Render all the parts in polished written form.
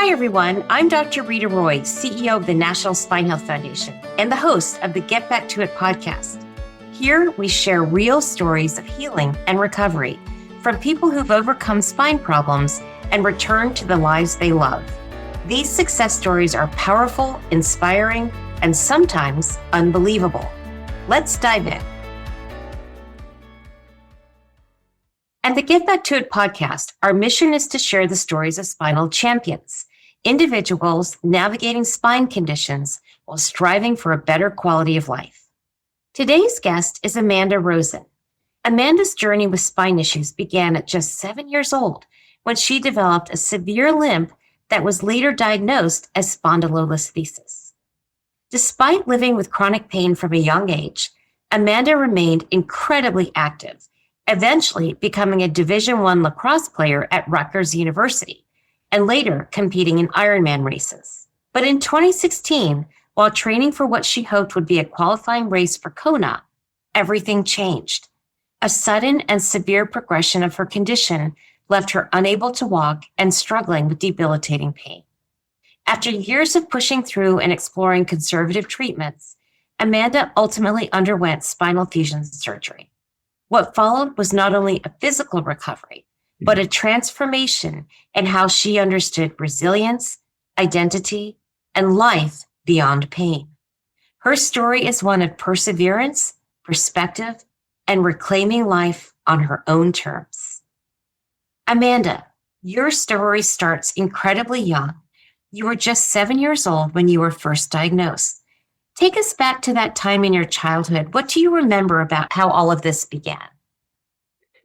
Hi, everyone. I'm Dr. Rita Roy, CEO of the National Spine Health Foundation and the host of the Get Back to It podcast. Here, we share real stories of healing and recovery from people who've overcome spine problems and returned to the lives they love. These success stories are powerful, inspiring, and sometimes unbelievable. Let's dive in. At the Get Back to It podcast, our mission is to share the stories of spinal champions, individuals navigating spine conditions while striving for a better quality of life. Today's guest is Amanda Rosen. Amanda's journey with spine issues began at just 7 years old when she developed a severe limp that was later diagnosed as spondylolisthesis. Despite living with chronic pain from a young age, Amanda remained incredibly active, eventually becoming a Division I lacrosse player at Rutgers University, and later competing in Ironman races. But in 2016, while training for what she hoped would be a qualifying race for Kona, everything changed. A sudden and severe progression of her condition left her unable to walk and struggling with debilitating pain. After years of pushing through and exploring conservative treatments, Amanda ultimately underwent spinal fusion surgery. What followed was not only a physical recovery, but a transformation in how she understood resilience, identity, and life beyond pain. Her story is one of perseverance, perspective, and reclaiming life on her own terms. Amanda, your story starts incredibly young. You were just 7 years old when you were first diagnosed. Take us back to that time in your childhood. What do you remember about how all of this began?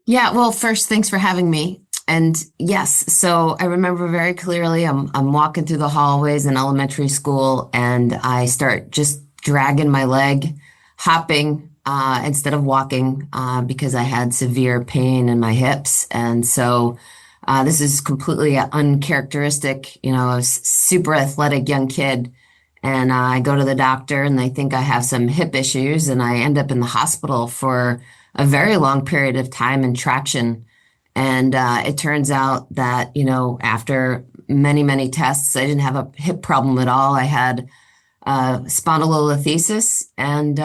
Yeah, well, first, thanks for having me. And yes, so I remember very clearly I'm walking through the hallways in elementary school and I start just dragging my leg, hopping instead of walking because I had severe pain in my hips. And so this is completely uncharacteristic. I was super athletic young kid. And I go to the doctor and they think I have some hip issues and I end up in the hospital for a very long period of time in traction. And it turns out that, after many, many tests, I didn't have a hip problem at all. I had spondylolisthesis and,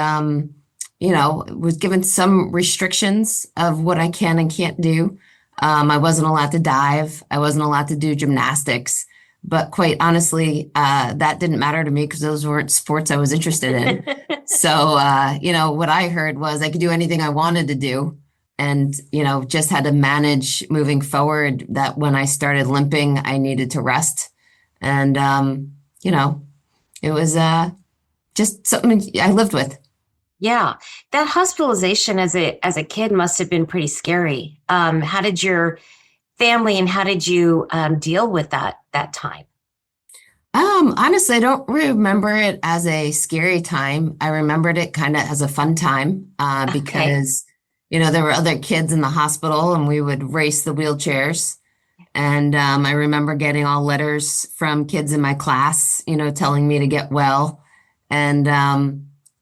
was given some restrictions of what I can and can't do. I wasn't allowed to dive. I wasn't allowed to do gymnastics. But quite honestly, that didn't matter to me because those weren't sports I was interested in. So, what I heard was I could do anything I wanted to do and, just had to manage moving forward that when I started limping, I needed to rest. And, it was just something I lived with. Yeah, that hospitalization as a kid must have been pretty scary. How did your family and how did you deal with that time? Honestly, I don't remember it as a scary time. I remembered it kind of as a fun time because, there were other kids in the hospital and we would race the wheelchairs. And I remember getting all letters from kids in my class, telling me to get well. And,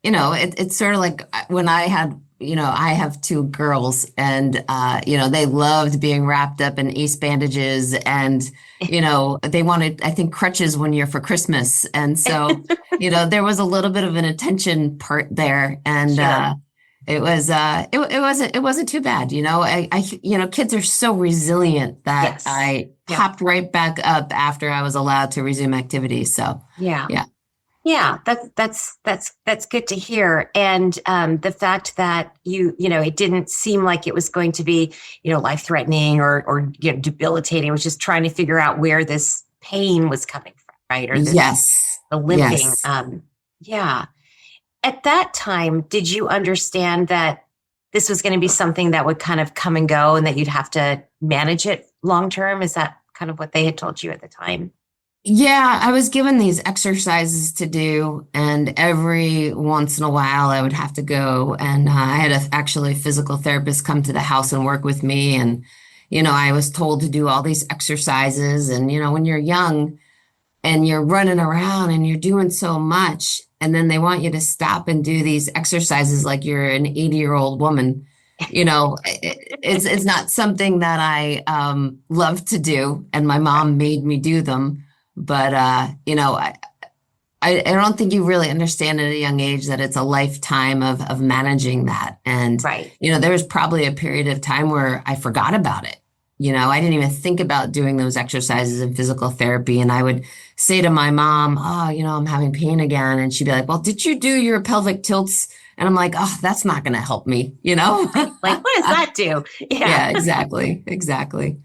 it's sort of like when I had I have two girls and, they loved being wrapped up in ace bandages and, they wanted, I think, crutches one year for Christmas. And so, there was a little bit of an attention part there. And Sure. it wasn't too bad. Kids are so resilient that Yes. I Yeah. popped right back up after I was allowed to resume activities. So, Yeah. yeah. Yeah, that's good to hear. And the fact that it didn't seem like it was going to be, life-threatening or debilitating. It was just trying to figure out where this pain was coming from, right? Or the limping. Yes. Yeah. At that time, did you understand that this was going to be something that would kind of come and go and that you'd have to manage it long-term? Is that kind of what they had told you at the time? Yeah, I was given these exercises to do, and every once in a while I would have to go. And I had actually a physical therapist come to the house and work with me. And, I was told to do all these exercises. And, when you're young and you're running around and you're doing so much, and then they want you to stop and do these exercises like you're an 80-year-old woman, it's not something that I love to do. And my mom made me do them. But, I don't think you really understand at a young age that it's a lifetime of managing that. And, Right. there was probably a period of time where I forgot about it. I didn't even think about doing those exercises in physical therapy. And I would say to my mom, oh, I'm having pain again. And she'd be like, well, did you do your pelvic tilts? And I'm like, oh, that's not going to help me, Like, what does that do? Yeah, exactly. Exactly.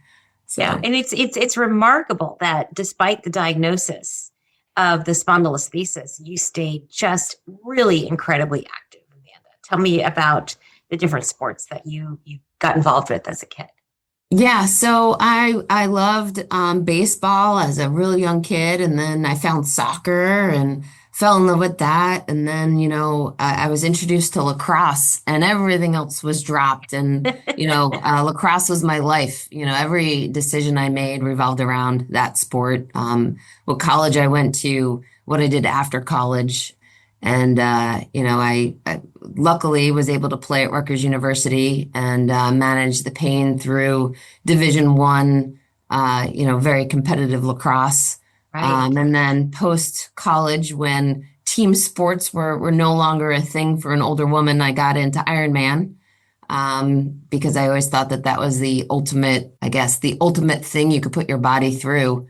So, Yeah. And it's remarkable that despite the diagnosis of the spondylolisthesis, you stayed just really incredibly active, Amanda. Tell me about the different sports that you got involved with as a kid. yeah, so I loved baseball as a real young kid, and then I found soccer and fell in love with that. And then, I was introduced to lacrosse, and everything else was dropped. And, lacrosse was my life. Every decision I made revolved around that sport. What college I went to, what I did after college. And, I luckily was able to play at Rutgers University and manage the pain through Division One, very competitive lacrosse. Right. And then post college, when team sports were no longer a thing for an older woman, I got into Ironman, because I always thought that was the ultimate thing you could put your body through.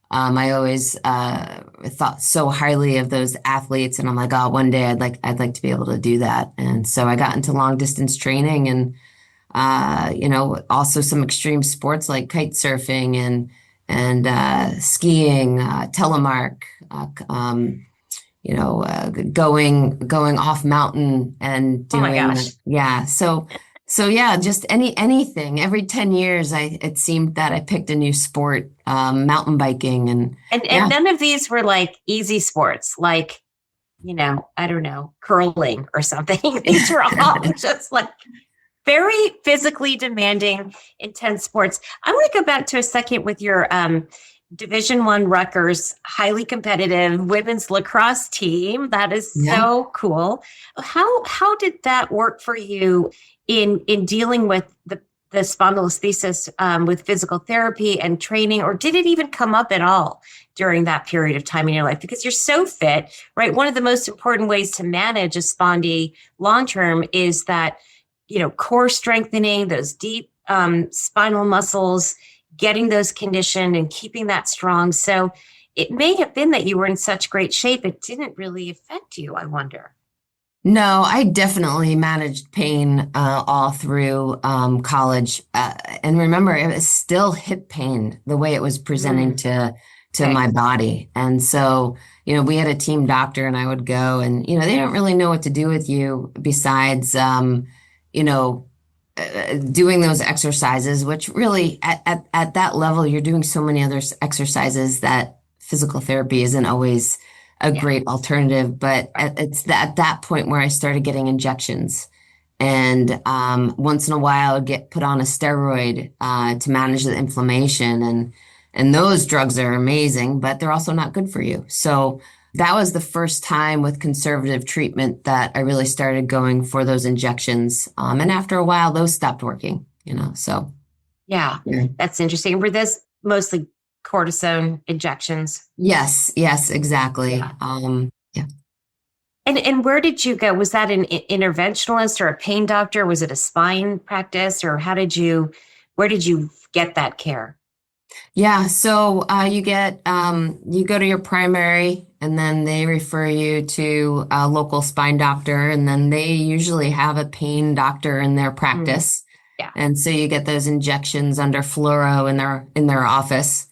I always thought so highly of those athletes, and I'm like, oh, one day I'd like to be able to do that. And so I got into long distance training, and also some extreme sports like kite surfing and skiing, telemark, going off mountain and doing, Oh my gosh. yeah. So yeah, just anything. Every 10 years, it seemed that I picked a new sport, mountain biking, and And none of these were like easy sports, like, I don't know, curling or something. These were all just like very physically demanding, intense sports. I want to go back to a second with your Division I Rutgers highly competitive women's lacrosse team. That is so cool. How did that work for you in dealing with the spondylolisthesis with physical therapy and training, or did it even come up at all during that period of time in your life? Because you're so fit, right? One of the most important ways to manage a spondy long-term is that, core strengthening, those deep spinal muscles, getting those conditioned and keeping that strong. So it may have been that you were in such great shape, it didn't really affect you, I wonder. No, I definitely managed pain all through college. And remember, it was still hip pain, the way it was presenting to my body. And so, we had a team doctor, and I would go, and, they don't really know what to do with you besides, doing those exercises, which really at that level, you're doing so many other exercises that physical therapy isn't always a great alternative. But it's at that point where I started getting injections. And once in a while, I'd get put on a steroid to manage the inflammation. And those drugs are amazing, but they're also not good for you. So that was the first time with conservative treatment that I really started going for those injections. And after a while, those stopped working, so. Yeah, that's interesting. Were those mostly cortisone injections? Yes, exactly. Yeah. And where did you go? Was that an interventionalist or a pain doctor? Was it a spine practice, or where did you get that care? Yeah, so you go to your primary, and then they refer you to a local spine doctor, and then they usually have a pain doctor in their practice. Yeah. And so you get those injections under fluoro in their office.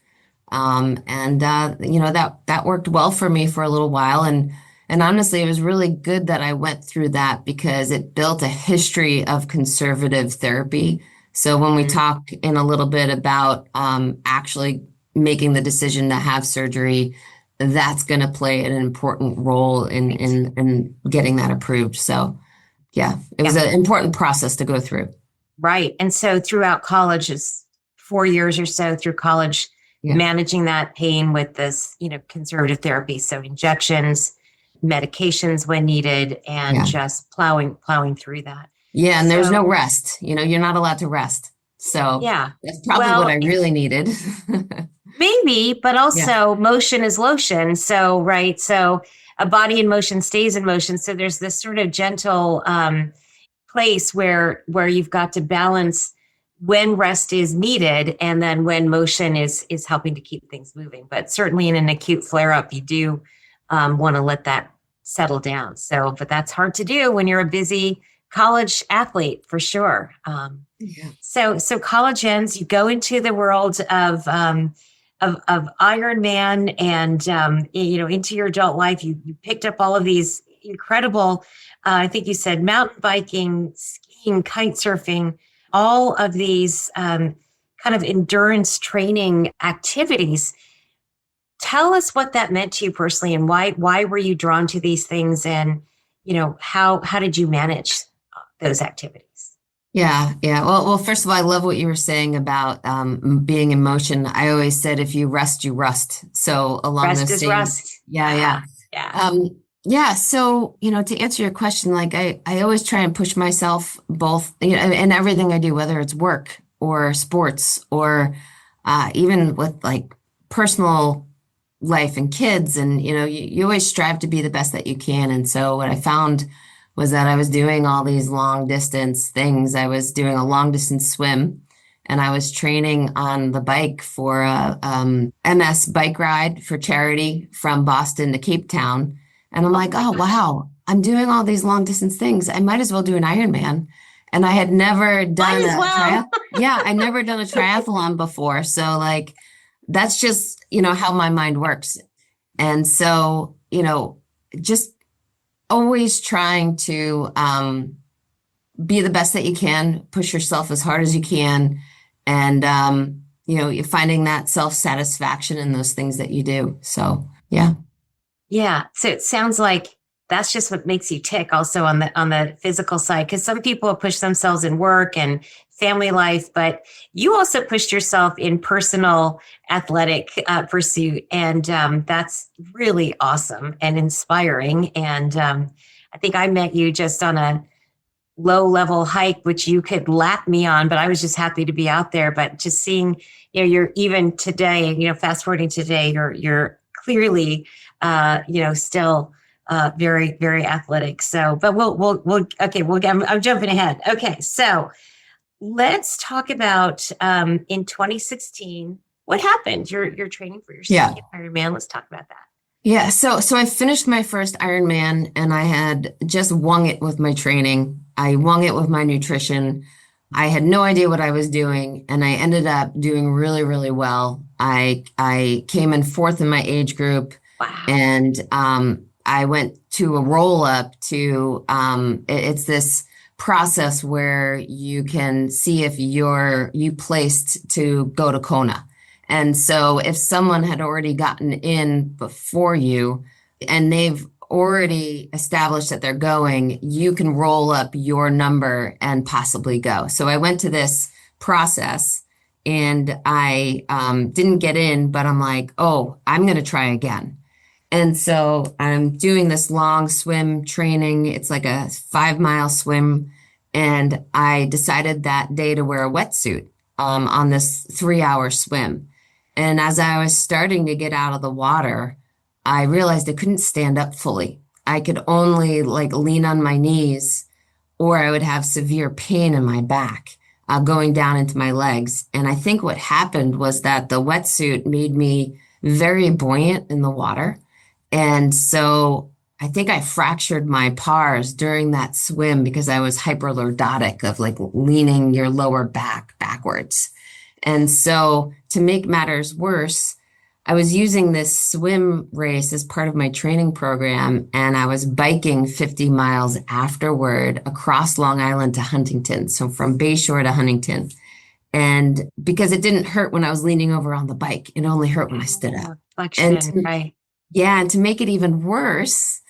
That worked well for me for a little while. And honestly, it was really good that I went through that, because it built a history of conservative therapy. So when we talk in a little bit about actually making the decision to have surgery, that's going to play an important role in getting that approved. So yeah, it was an important process to go through. Right. And so throughout college, is 4 years or so through college, managing that pain with this, conservative therapy. So injections, medications when needed, and just plowing through that. Yeah. And there was no rest. You're not allowed to rest. So that's probably what I really needed. maybe, but also motion is lotion. So, right. So a body in motion stays in motion. So there's this sort of gentle place where you've got to balance when rest is needed and then when motion is helping to keep things moving. But certainly in an acute flare-up, you do want to let that settle down. So, but that's hard to do when you're a busy college athlete, for sure. So college ends, you go into the world of Ironman and, into your adult life. You picked up all of these incredible, I think you said mountain biking, skiing, kite surfing, all of these kind of endurance training activities. Tell us what that meant to you personally, and why were you drawn to these things, and how did you manage those activities? Yeah. Well, first of all, I love what you were saying about being in motion. I always said, if you rest, you rust. So along Rest those is same, rust. yeah. So, to answer your question, like I always try and push myself both, in everything I do, whether it's work or sports or even with like personal life and kids. And, you always strive to be the best that you can. And so what I found was that I was doing all these long distance things. I was doing a long distance swim, and I was training on the bike for a MS bike ride for charity from Boston to Cape Town. And I'm like, oh, wow, I'm doing all these long distance things. I might as well do an Ironman. And I had never done I never done a triathlon before. So like, that's just, how my mind works. And so, just always trying to be the best that you can, push yourself as hard as you can. And, you're finding that self-satisfaction in those things that you do. So, yeah. Yeah. So it sounds like that's just what makes you tick also on the physical side, because some people push themselves in work and family life, but you also pushed yourself in personal athletic pursuit. And that's really awesome and inspiring. And I think I met you just on a low level hike, which you could lap me on, but I was just happy to be out there. But just seeing, you're even today, fast forwarding today, you're clearly, still very, very athletic. So, but I'm jumping ahead. Okay. So let's talk about, in 2016, what happened? You're training for your second Ironman. Let's talk about that. Yeah. So I finished my first Ironman, and I had just wung it with my training. I wung it with my nutrition. I had no idea what I was doing, and I ended up doing really, really well. I came in fourth in my age group. Wow. And I went to a roll up to, it's this process where you can see if you placed to go to Kona. And so if someone had already gotten in before you and they've already established that they're going, you can roll up your number and possibly go. So I went to this process, and I didn't get in, but I'm like, oh, I'm going to try again. And so I'm doing this long swim training. It's like a 5-mile swim. And I decided that day to wear a wetsuit on this 3-hour swim. And as I was starting to get out of the water, I realized I couldn't stand up fully. I could only like lean on my knees, or I would have severe pain in my back going down into my legs. And I think what happened was that the wetsuit made me very buoyant in the water. And so I think I fractured my pars during that swim because I was hyperlordotic of like leaning your lower back backwards. And so to make matters worse, I was using this swim race as part of my training program, and I was biking 50 miles afterward across Long Island to Huntington. So from Bayshore to Huntington. And because it didn't hurt when I was leaning over on the bike, it only hurt when I stood up. Right. Yeah, and to make it even worse,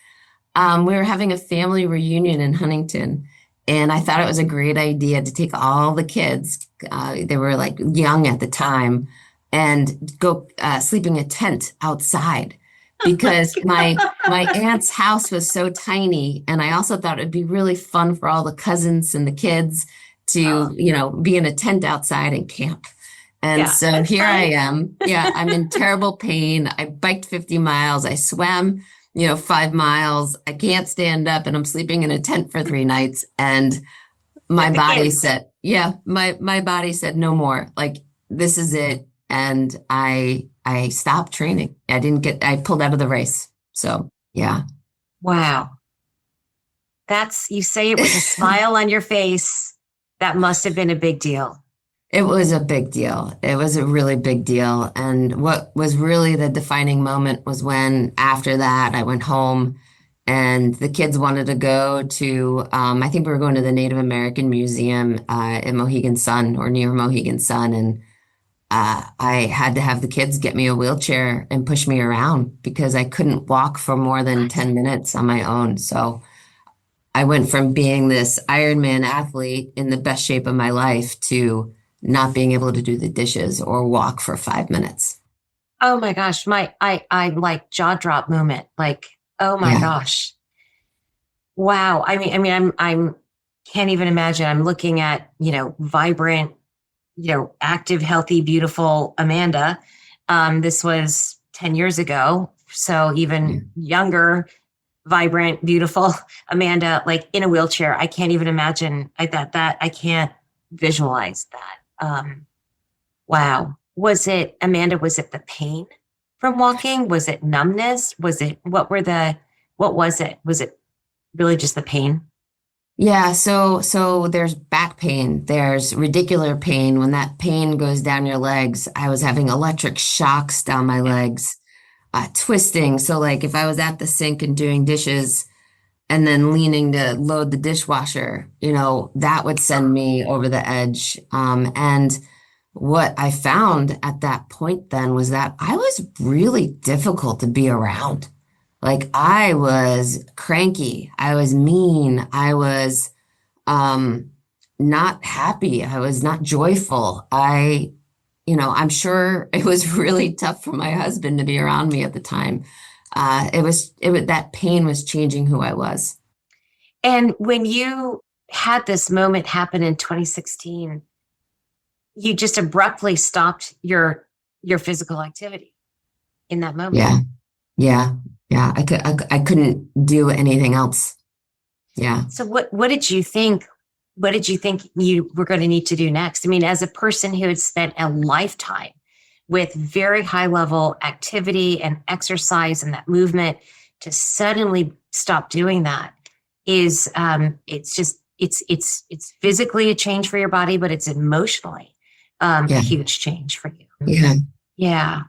we were having a family reunion in Huntington, and I thought it was a great idea to take all the kids, they were like young at the time, and go sleep in a tent outside because my aunt's house was so tiny, and I also thought it'd be really fun for all the cousins and the kids to, be in a tent outside and camp. And Yeah, so that's here I fine. am. Yeah, I'm in terrible pain. I biked 50 miles. I swam, 5 miles. I can't stand up and I'm sleeping in a tent for 3 nights. And my With the body kids. said, yeah, my body said no more. Like this is it. And I stopped training. I pulled out of the race. So yeah. Wow. You say it with a smile on your face. That must have been a big deal. It was a big deal. It was a really big deal. And what was really the defining moment was when after that I went home and the kids wanted to go to, I think we were going to the Native American Museum in Mohegan Sun or near Mohegan Sun. And I had to have the kids get me a wheelchair and push me around because I couldn't walk for more than What? 10 minutes on my own. So I went from being this Ironman athlete in the best shape of my life to not being able to do the dishes or walk for 5 minutes. Oh my gosh. I like jaw drop moment. Like, oh my Yeah. gosh. Wow. I'm can't even imagine. I'm looking at, vibrant, active, healthy, beautiful Amanda. This was 10 years ago. So Yeah. even younger, vibrant, beautiful Amanda, like in a wheelchair. I can't even imagine that I can't visualize that. Wow. Amanda, was it the pain from walking? Was it numbness? What was it? Was it really just the pain? Yeah, so there's back pain, there's radicular pain. When that pain goes down your legs, I was having electric shocks down my Yeah. legs, twisting. So like if I was at the sink and doing dishes and then leaning to load the dishwasher, that would send me over the edge. And what I found at that point then was that I was really difficult to be around. Like I was cranky, I was mean, I was um not happy, I was not joyful. I'm sure it was really tough for my husband to be around me at the time. It was that pain was changing who I was. And when you had this moment happen in 2016, you just abruptly stopped your physical activity in that moment. Yeah, yeah, yeah. I couldn't do anything else. Yeah. So what did you think? What did you think you were going to need to do next? I mean, as a person who had spent a lifetime with very high level activity and exercise and that movement, to suddenly stop doing that is it's physically a change for your body, but it's emotionally a Yeah. huge change for you. Yeah. Yeah.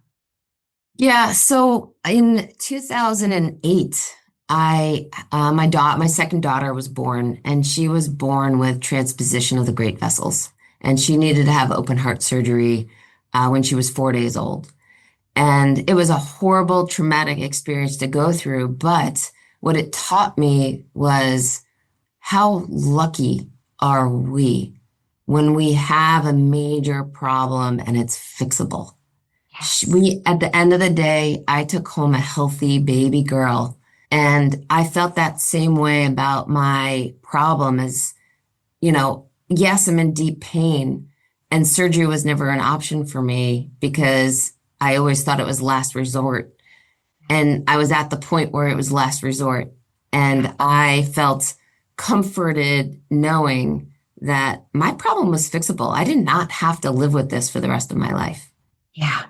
Yeah. So in 2008, my second daughter was born, and she was born with transposition of the great vessels, and she needed to have open heart surgery when she was 4 days old. And it was a horrible, traumatic experience to go through. But what it taught me was how lucky are we when we have a major problem and it's fixable. Yes. At the end of the day, I took home a healthy baby girl. And I felt that same way about my problem as, yes, I'm in deep pain. And surgery was never an option for me because I always thought it was last resort. And I was at the point where it was last resort. And I felt comforted knowing that my problem was fixable. I did not have to live with this for the rest of my life. Yeah.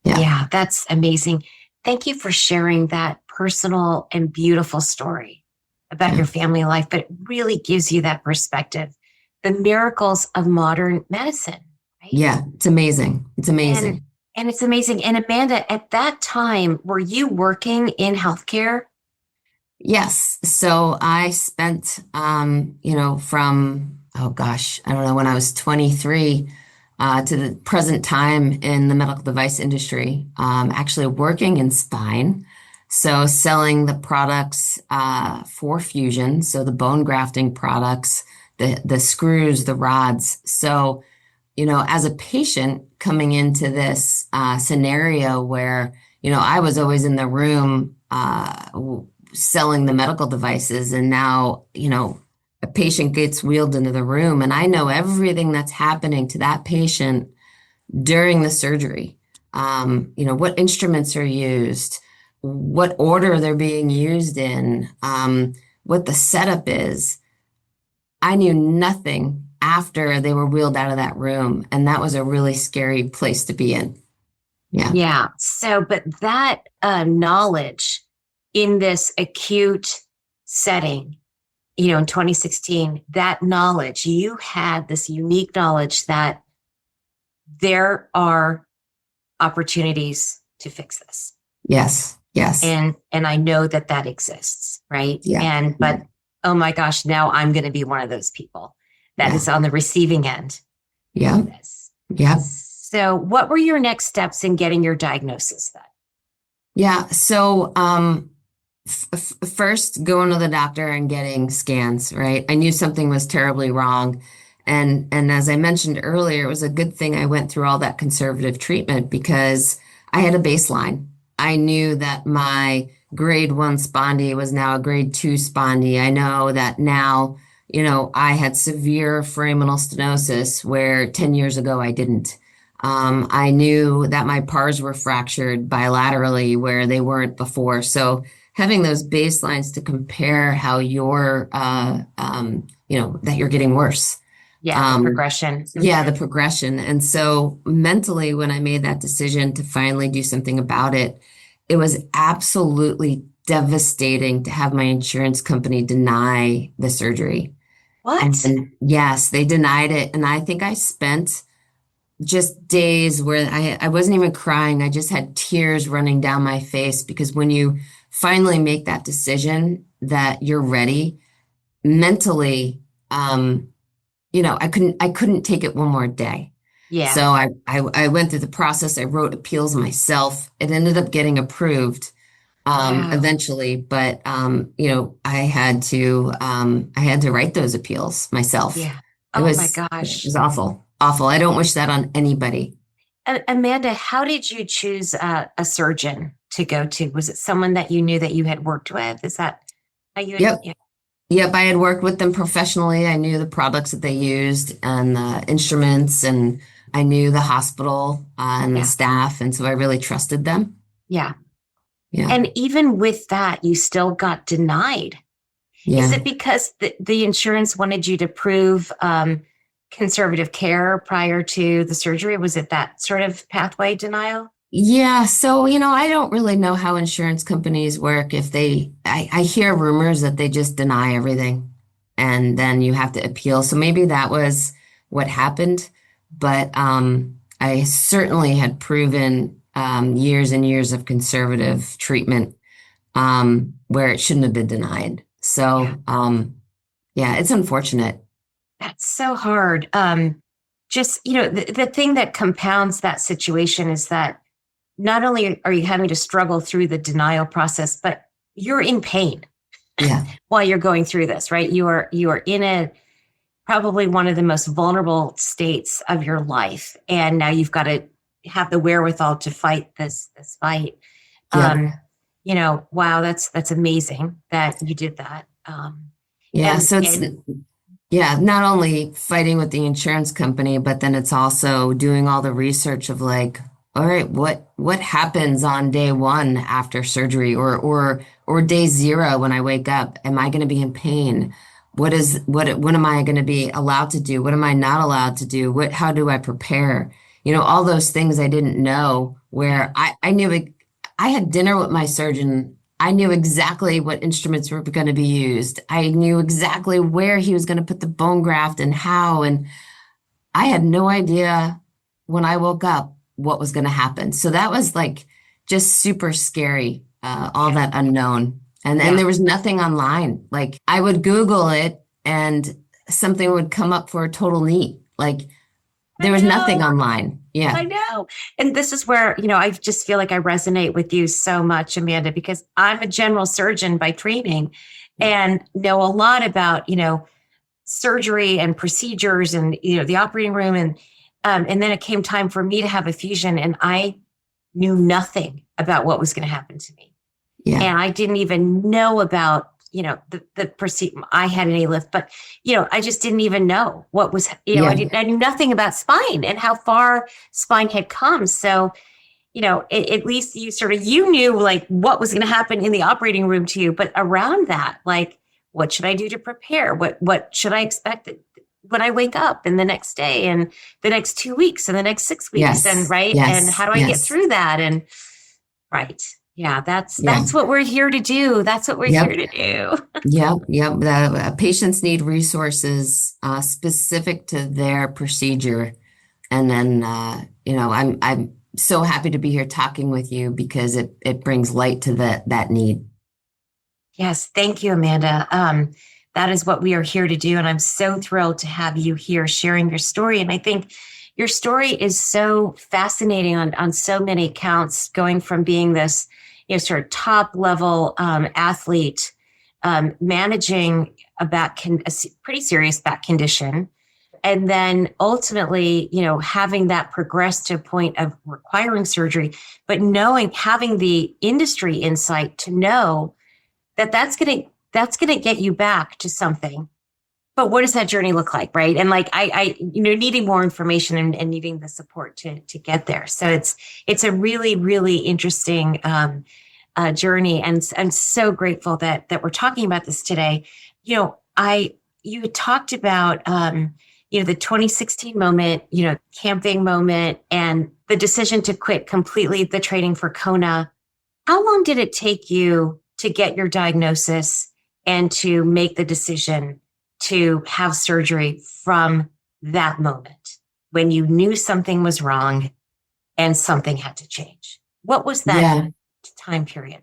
Yeah. Yeah. That's amazing. Thank you for sharing that personal and beautiful story about Yeah. your family life, but it really gives you that perspective, the miracles of modern medicine, right? Yeah. It's amazing. It's amazing. And it's amazing. And Amanda, at that time, were you working in healthcare? Yes. So I spent, from, oh gosh, I don't know, when I was 23 to the present time in the medical device industry, actually working in spine. So selling the products for fusion, so the bone grafting products, the screws, the rods. So, as a patient coming into this scenario where, I was always in the room selling the medical devices, and now, a patient gets wheeled into the room, and I know everything that's happening to that patient during the surgery. What instruments are used, what order they're being used in, what the setup is. I knew nothing after they were wheeled out of that room, and that was a really scary place to be in. Yeah. Yeah. So, but that knowledge in this acute setting, in 2016, that knowledge, you had this unique knowledge that there are opportunities to fix this. Yes. Yes. And I know that exists, right? Yeah. But oh my gosh, now I'm going to be one of those people that is on the receiving end. Yeah. Of this. Yeah. So what were your next steps in getting your diagnosis then? Yeah. So, first going to the doctor and getting scans, right? I knew something was terribly wrong. And as I mentioned earlier, it was a good thing I went through all that conservative treatment because I had a baseline. I knew that my grade 1 spondy was now a grade 2 spondy. I know that now, I had severe foraminal stenosis where 10 years ago I didn't. I knew that my pars were fractured bilaterally where they weren't before. So having those baselines to compare how you're, that you're getting worse. Yeah, the progression. Yeah, the progression. And so mentally, when I made that decision to finally do something about it, it was absolutely devastating to have my insurance company deny the surgery. What? And yes, they denied it. And I think I spent just days where I wasn't even crying. I just had tears running down my face because when you finally make that decision that you're ready mentally, I couldn't take it one more day. Yeah. So I went through the process. I wrote appeals myself. It ended up getting approved eventually, but I had to write those appeals myself. Yeah. It my gosh. It was awful. Awful. I don't wish that on anybody. Amanda, how did you choose a surgeon to go to? Was it someone that you knew that you had worked with? Is that how you? Yep. Yeah. Yep. I had worked with them professionally. I knew the products that they used and the instruments, and I knew the hospital and the staff. And so I really trusted them. Yeah. Yeah. And even with that, you still got denied. Yeah. Is it because the insurance wanted you to prove conservative care prior to the surgery? Was it that sort of pathway denial? Yeah. So, I don't really know how insurance companies work. I hear rumors that they just deny everything and then you have to appeal. So maybe that was what happened. But I certainly had proven years and years of conservative treatment where it shouldn't have been denied. So, it's unfortunate. That's so hard. The thing that compounds that situation is that not only are you having to struggle through the denial process, but you're in pain while you're going through this, right? You are in probably one of the most vulnerable states of your life. And now you've got to have the wherewithal to fight this fight. Yeah. Wow, that's amazing that you did that. Not only fighting with the insurance company, but then it's also doing all the research of like, all right, what happens on day 1 after surgery or day 0 when I wake up? Am I going to be in pain? What am I going to be allowed to do? What am I not allowed to do? How do I prepare? All those things I didn't know where I knew I had dinner with my surgeon. I knew exactly what instruments were going to be used. I knew exactly where he was going to put the bone graft and how. And I had no idea when I woke up what was going to happen. So that was like just super scary, all that unknown. And there was nothing online. Like I would Google it and something would come up for a total knee. Like there was nothing online. Yeah. I know. And this is where, I just feel like I resonate with you so much, Amanda, because I'm a general surgeon by training and know a lot about, surgery and procedures and, the operating room. And then it came time for me to have a fusion and I knew nothing about what was going to happen to me. Yeah. And I didn't even know about I had an A-lift, but, I just didn't even know what was, I knew nothing about spine and how far spine had come. So, at least you knew like what was going to happen in the operating room to you, but around that, like, what should I do to prepare? What should I expect when I wake up and the next day and the next 2 weeks and the next 6 weeks and and how do I get through that? And yeah, that's what we're here to do. That's what we're here to do. Yep. The patients need resources specific to their procedure. And then, I'm so happy to be here talking with you because it brings light to that need. Yes. Thank you, Amanda. That is what we are here to do. And I'm so thrilled to have you here sharing your story. And I think your story is so fascinating on so many counts, going from being this, sort of top level athlete, managing a pretty serious back condition. And then ultimately, having that progress to a point of requiring surgery, but having the industry insight to know that that's going to get you back to something. But what does that journey look like? Right. And like, I needing more information and needing the support to get there. So it's a really, really interesting journey. And I'm so grateful that we're talking about this today. You had talked about, the 2016 moment, camping moment, and the decision to quit completely the training for Kona. How long did it take you to get your diagnosis and to make the decision to have surgery from that moment when you knew something was wrong and something had to change? What was that time period?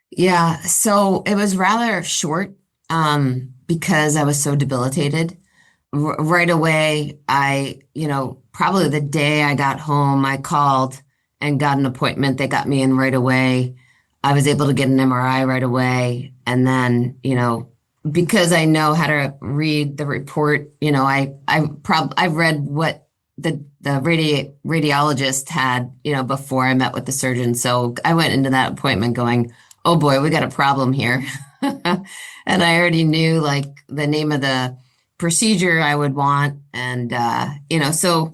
Yeah. So it was rather short because I was so debilitated. Right away, probably the day I got home, I called and got an appointment. They got me in right away. I was able to get an MRI right away. And then, because I know how to read the report, I read what the radiologist had, before I met with the surgeon. So I went into that appointment going, oh boy, we got a problem here. And I already knew like the name of the procedure I would want. And, so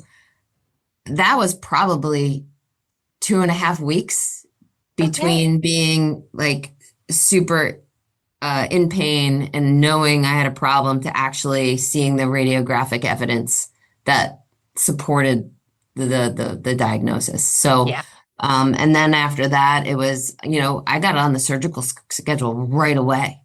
that was probably 2.5 weeks between being like super in pain and knowing I had a problem to actually seeing the radiographic evidence that supported the diagnosis. So, and then after that, it was, I got on the surgical schedule right away.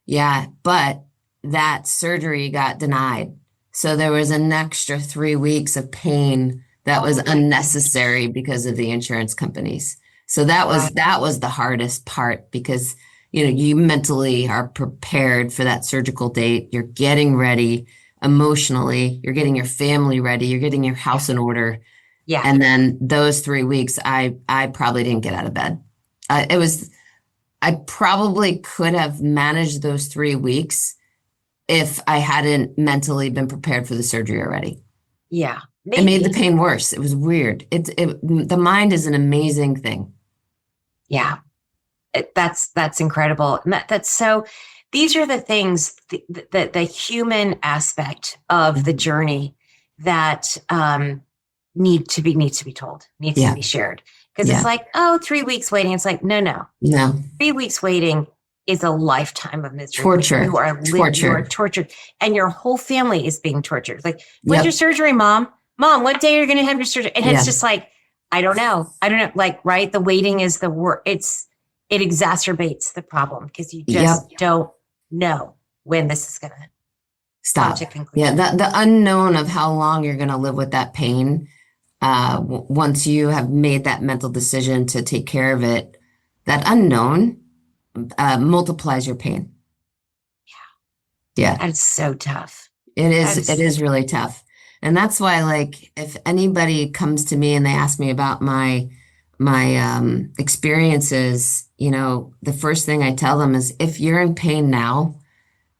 Yeah. But that surgery got denied. So there was an extra 3 weeks of pain that was unnecessary because of the insurance companies. So that was the hardest part because, you mentally are prepared for that surgical date. You're getting ready emotionally. You're getting your family ready. You're getting your house in order. Yeah. And then those 3 weeks, I probably didn't get out of bed. I probably could have managed those 3 weeks if I hadn't mentally been prepared for the surgery already. Yeah. Maybe. It made the pain worse. It was weird. The mind is an amazing thing. Yeah. That's incredible. And that's so, these are the things, the human aspect of the journey that needs to be told, needs to be shared. Because it's like, 3 weeks waiting. It's like, no. 3 weeks waiting is a lifetime of misery. Torture. You are tortured. And your whole family is being tortured. Like, when's your surgery, Mom? Mom, what day are you going to have your surgery? And it's just like, I don't know. Like, right. The waiting is the worst. It exacerbates the problem because you just don't know when this is going to stop. Yeah. The unknown of how long you're going to live with that pain. Once you have made that mental decision to take care of it, that unknown multiplies your pain. Yeah. That's so tough. It is really tough. And that's why, like, if anybody comes to me and they ask me about my experiences, the first thing I tell them is if you're in pain now,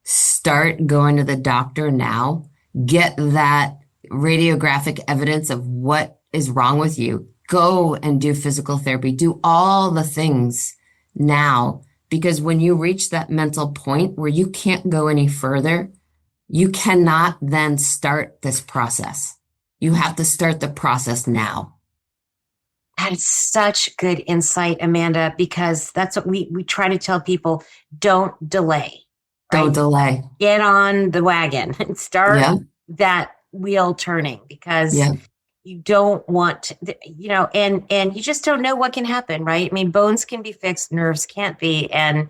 start going to the doctor now, get that radiographic evidence of what is wrong with you. Go and do physical therapy. Do all the things now because when you reach that mental point where you can't go any further, you cannot then start this process. You have to start the process now. That is such good insight, Amanda, because that's what we try to tell people. Don't delay. Right? Don't delay. Get on the wagon and start that wheel turning, because you don't want to, and you just don't know what can happen, right? I mean, bones can be fixed, nerves can't be. And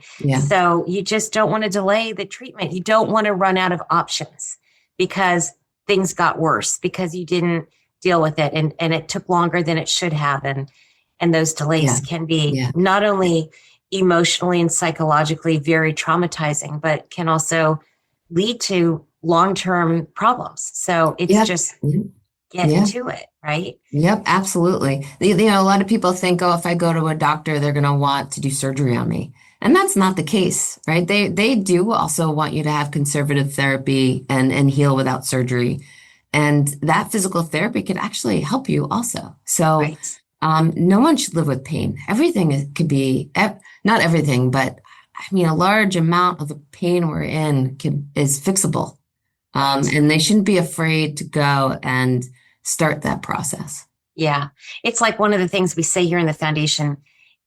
so you just don't want to delay the treatment. You don't want to run out of options because things got worse, because you didn't deal with it, and it took longer than it should have. And those delays can be not only emotionally and psychologically very traumatizing, but can also lead to long-term problems. So it's just get into it, right? Yep, absolutely. A lot of people think, oh, if I go to a doctor, they're going to want to do surgery on me. And that's not the case, right? They do also want you to have conservative therapy and heal without surgery. And that physical therapy could actually help you also. So no one should live with pain. Everything could be, not everything, but I mean, a large amount of the pain we're in is fixable. And they shouldn't be afraid to go and start that process. Yeah. It's like one of the things we say here in the foundation: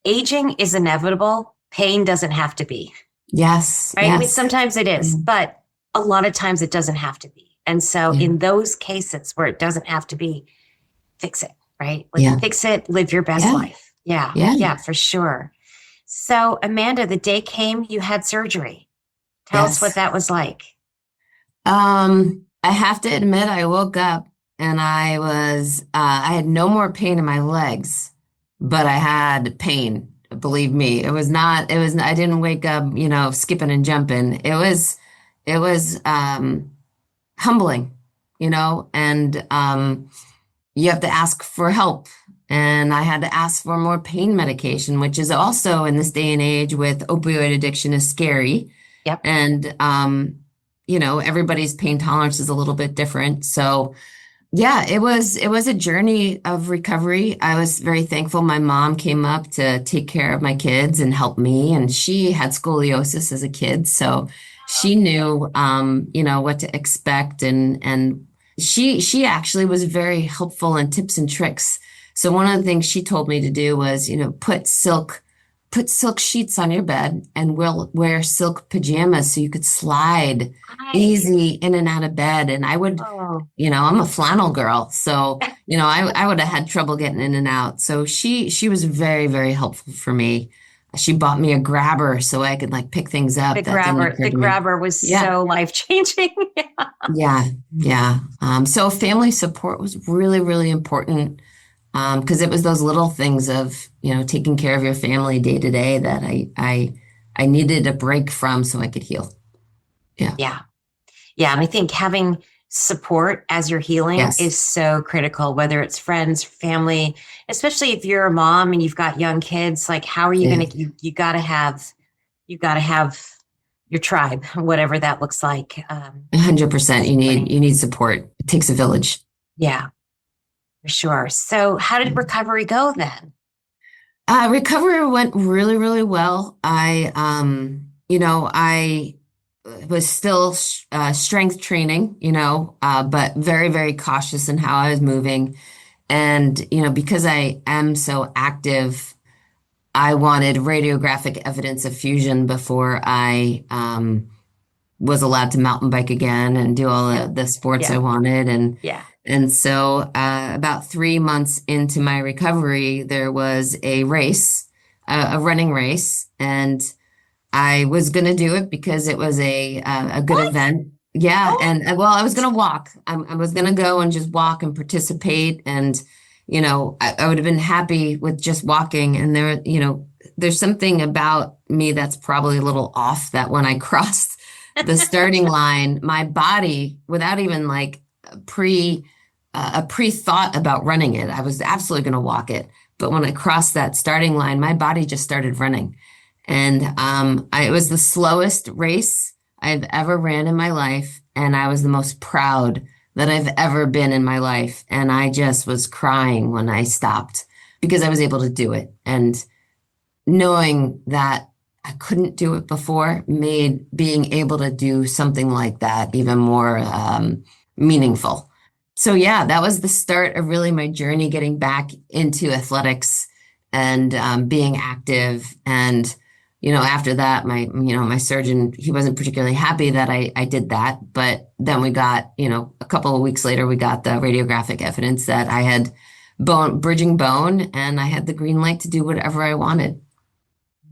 aging is inevitable. Pain doesn't have to be. Yes. Right. I mean, sometimes it is, but a lot of times it doesn't have to be. And so in those cases where it doesn't have to be, fix it, right? Fix it, live your best life. Yeah, for sure. So Amanda, the day came, you had surgery. Tell us what that was like. I have to admit, I woke up and I had no more pain in my legs, but I had pain. Believe me, I didn't wake up, skipping and jumping. It was humbling, and you have to ask for help. And I had to ask for more pain medication, which is also in this day and age with opioid addiction is scary. Yep. And, everybody's pain tolerance is a little bit different. So it was a journey of recovery. I was very thankful. My mom came up to take care of my kids and help me. And she had scoliosis as a kid. So she knew, what to expect. And she actually was very helpful in tips and tricks. So one of the things she told me to do was, put silk sheets on your bed and we'll wear silk pajamas so you could slide easy in and out of bed. And I would, I'm a flannel girl. So, I would have had trouble getting in and out. So she was very, very helpful for me. She bought me a grabber so I could pick things up. The grabber was so life-changing. Yeah. So family support was really, really important. Because it was those little things of, taking care of your family day to day that I needed a break from so I could heal. Yeah. And I think having support as you're healing is so critical, whether it's friends, family, especially if you're a mom and you've got young kids. Like, how are you going to, you got to have your tribe, whatever that looks like. 100%. You need support. It takes a village. Yeah. For sure. So how did recovery go then? Recovery went really, really well. I was still strength training, but very, very cautious in how I was moving. And, because I am so active, I wanted radiographic evidence of fusion before I was allowed to mountain bike again and do all the sports I wanted. And so about 3 months into my recovery, there was a race, a running race, and I was going to do it because it was a good event. Yeah. And I was going to walk. I was going to go and just walk and participate. And, I would have been happy with just walking. And there's something about me that's probably a little off, that when I crossed the starting line, my body, without even a pre-thought about running it, I was absolutely going to walk it. But when I crossed that starting line, my body just started running. And it was the slowest race I've ever ran in my life. And I was the most proud that I've ever been in my life. And I just was crying when I stopped because I was able to do it. And knowing that I couldn't do it before made being able to do something like that even more meaningful. So yeah, that was the start of really my journey getting back into athletics and being active. And after that, my surgeon, he wasn't particularly happy that I did that. But then we got, a couple of weeks later, we got the radiographic evidence that I had bridging bone, and I had the green light to do whatever I wanted.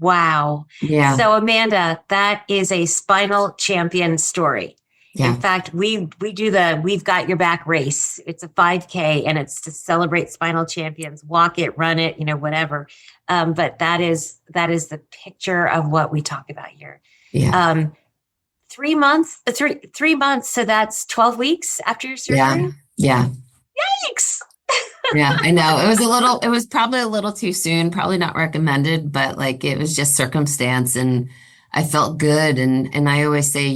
Wow. Yeah. So Amanda, that is a spinal champion story. Yeah. In fact, we've got your back race. It's a 5K and it's to celebrate spinal champions, walk it, run it, whatever. But that is the picture of what we talk about here. Yeah. 3 months. So that's 12 weeks after your surgery. Yeah. Yeah. Yikes. Yeah, I know. It was probably a little too soon, probably not recommended, but like it was just circumstance and I felt good. And I always say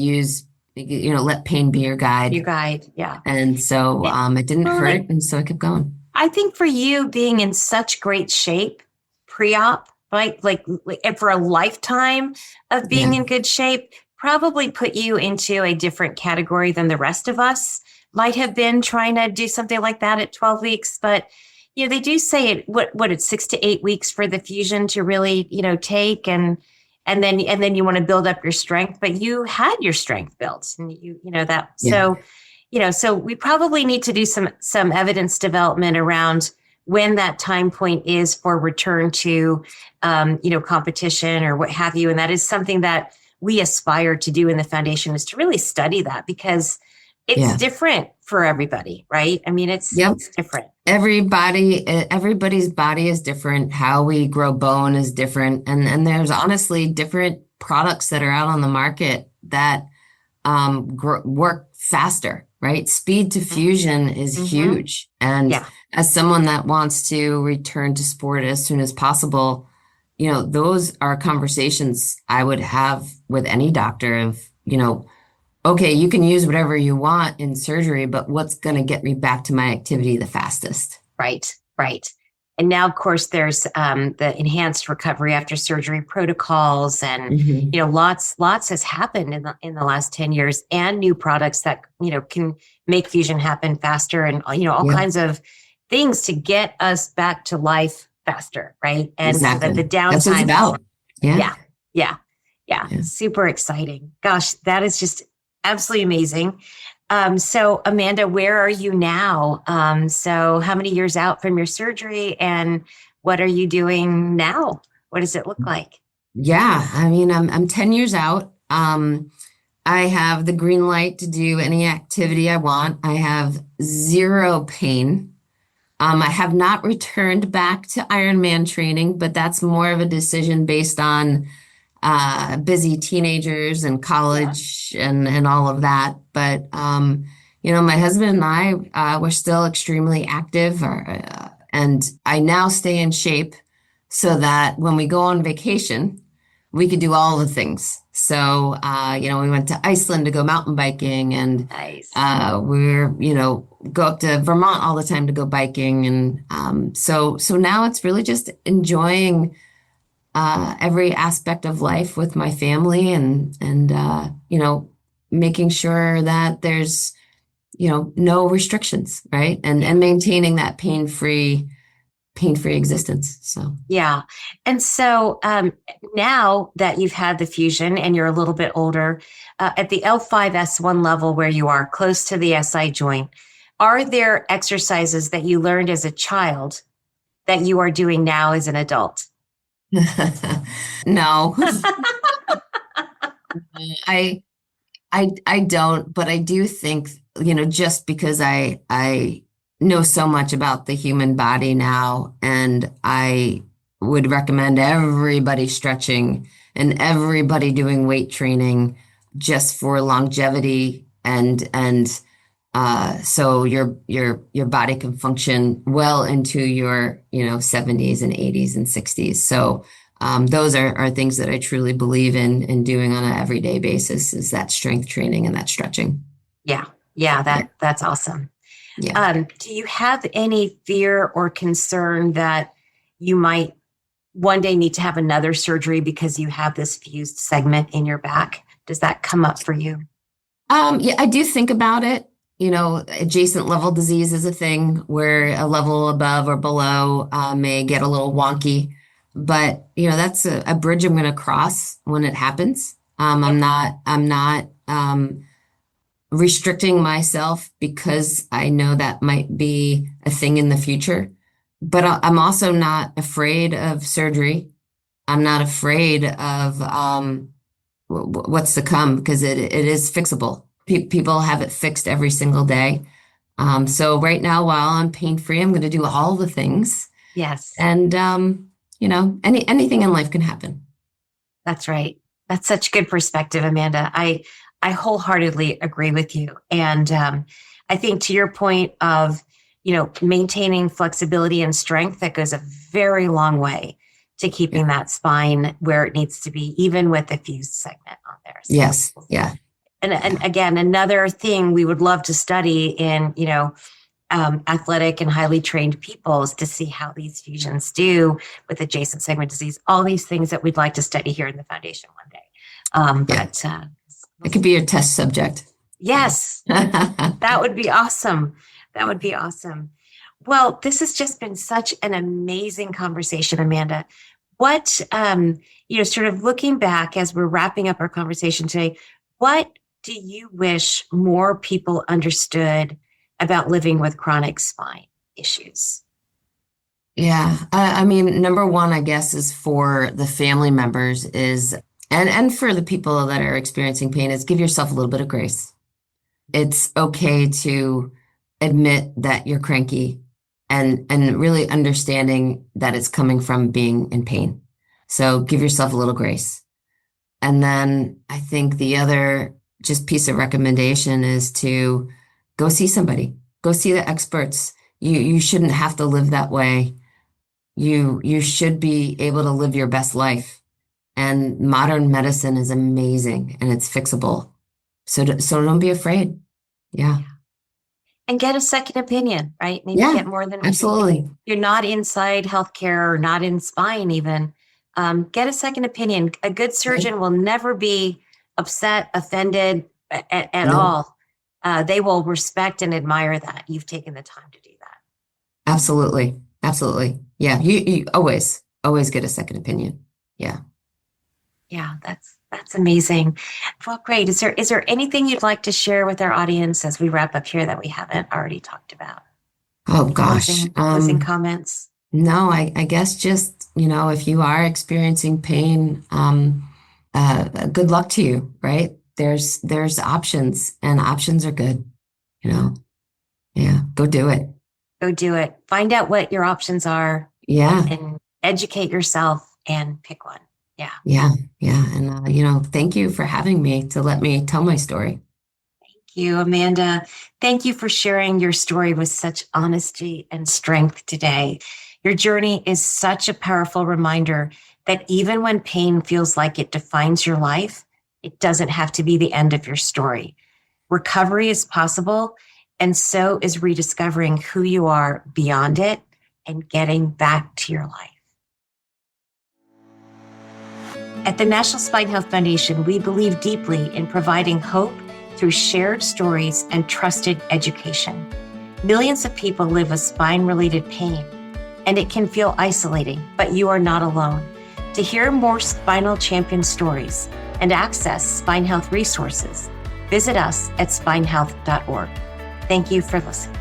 let pain be your guide. Your guide, yeah. And so it didn't hurt, and so I kept going. I think for you being in such great shape pre-op, right? Like and for a lifetime of being in good shape, probably put you into a different category than the rest of us might have been trying to do something like that at 12 weeks. But, they do say it's 6 to 8 weeks for the fusion to really, take and then you want to build up your strength, but you had your strength built and that. Yeah. So we probably need to do some evidence development around when that time point is for return to, competition or what have you. And that is something that we aspire to do in the foundation, is to really study that, because it's different for everybody, right? I mean, it's different. Everybody's body is different. How we grow bone is different. And there's honestly different products that are out on the market that work faster, right? Speed to fusion is huge. And as someone that wants to return to sport as soon as possible, those are conversations I would have with any doctor of, okay, you can use whatever you want in surgery, but what's going to get me back to my activity the fastest? Right. And now, of course, there's the enhanced recovery after surgery protocols, and lots has happened in the last 10 years, and new products that can make fusion happen faster, and all kinds of things to get us back to life faster, right? And exactly. the downtime. That's what it's about. Yeah. Super exciting. Gosh, that is just absolutely amazing. So Amanda, where are you now? So how many years out from your surgery, and what are you doing now? What does it look like? Yeah, I mean, I'm 10 years out. I have the green light to do any activity I want. I have zero pain. I have not returned back to Ironman training, but that's more of a decision based on busy teenagers and college and all of that. But, my husband and I, we're still extremely active, and I now stay in shape so that when we go on vacation, we could do all the things. So, we went to Iceland to go mountain biking, and nice. We're, go up to Vermont all the time to go biking. And so now it's really just enjoying every aspect of life with my family, and making sure that there's, no restrictions, right? And maintaining that pain-free existence. So, yeah. And so now that you've had the fusion and you're a little bit older, at the L5-S1 level where you are close to the SI joint, are there exercises that you learned as a child that you are doing now as an adult? No. I don't, but I do think, just because I know so much about the human body now, and I would recommend everybody stretching and everybody doing weight training just for longevity, and so your body can function well into your 70s and 80s and 60s. So those are things that I truly believe in doing on an everyday basis, is that strength training and that stretching. That's awesome. Yeah. Do you have any fear or concern that you might one day need to have another surgery because you have this fused segment in your back? Does that come up for you? Yeah, I do think about it. Adjacent level disease is a thing where a level above or below may get a little wonky, but that's a bridge I'm going to cross when it happens. I'm not restricting myself because I know that might be a thing in the future, but I'm also not afraid of surgery. I'm not afraid of what's to come because it is fixable. People have it fixed every single day. So right now, while I'm pain-free, I'm going to do all the things. Yes. And, anything in life can happen. That's right. That's such good perspective, Amanda. I wholeheartedly agree with you. And I think to your point of, maintaining flexibility and strength, that goes a very long way to keeping that spine where it needs to be, even with the fused segment on there. So, yes. Yeah. And again, another thing we would love to study in, athletic and highly trained people is to see how these fusions do with adjacent segment disease, all these things that we'd like to study here in the foundation one day. But it could be your test subject. Yes, that would be awesome. That would be awesome. Well, this has just been such an amazing conversation, Amanda. What, sort of looking back as we're wrapping up our conversation today, what do you wish more people understood about living with chronic spine issues? Yeah. I mean, number one, I guess, is for the family members and for the people that are experiencing pain is give yourself a little bit of grace. It's okay to admit that you're cranky and really understanding that it's coming from being in pain. So give yourself a little grace. And then I think the other just piece of recommendation is to go see somebody, go see the experts. You shouldn't have to live that way. You should be able to live your best life. And modern medicine is amazing and it's fixable. So don't be afraid. Yeah. And get a second opinion, right? Maybe get more than absolutely. You're not inside healthcare or not in spine even. Get a second opinion. A good surgeon will never be upset, offended at all. They will respect and admire that you've taken the time to do that. Absolutely. Absolutely. Yeah. You always get a second opinion. Yeah. Yeah. That's amazing. Well, great. Is there anything you'd like to share with our audience as we wrap up here that we haven't already talked about? Oh gosh. Closing comments? No, I guess just, if you are experiencing pain, good luck to you, right? There's options and options are good, Yeah, go do it. Go do it. Find out what your options are. Yeah. And educate yourself and pick one. Yeah. Yeah. Yeah. And, thank you for having me to let me tell my story. Thank you, Amanda. Thank you for sharing your story with such honesty and strength today. Your journey is such a powerful reminder that even when pain feels like it defines your life, it doesn't have to be the end of your story. Recovery is possible, and so is rediscovering who you are beyond it and getting back to your life. At the National Spine Health Foundation, we believe deeply in providing hope through shared stories and trusted education. Millions of people live with spine-related pain, and it can feel isolating, but you are not alone. To hear more Spinal Champion stories and access spine health resources, visit us at spinehealth.org. Thank you for listening.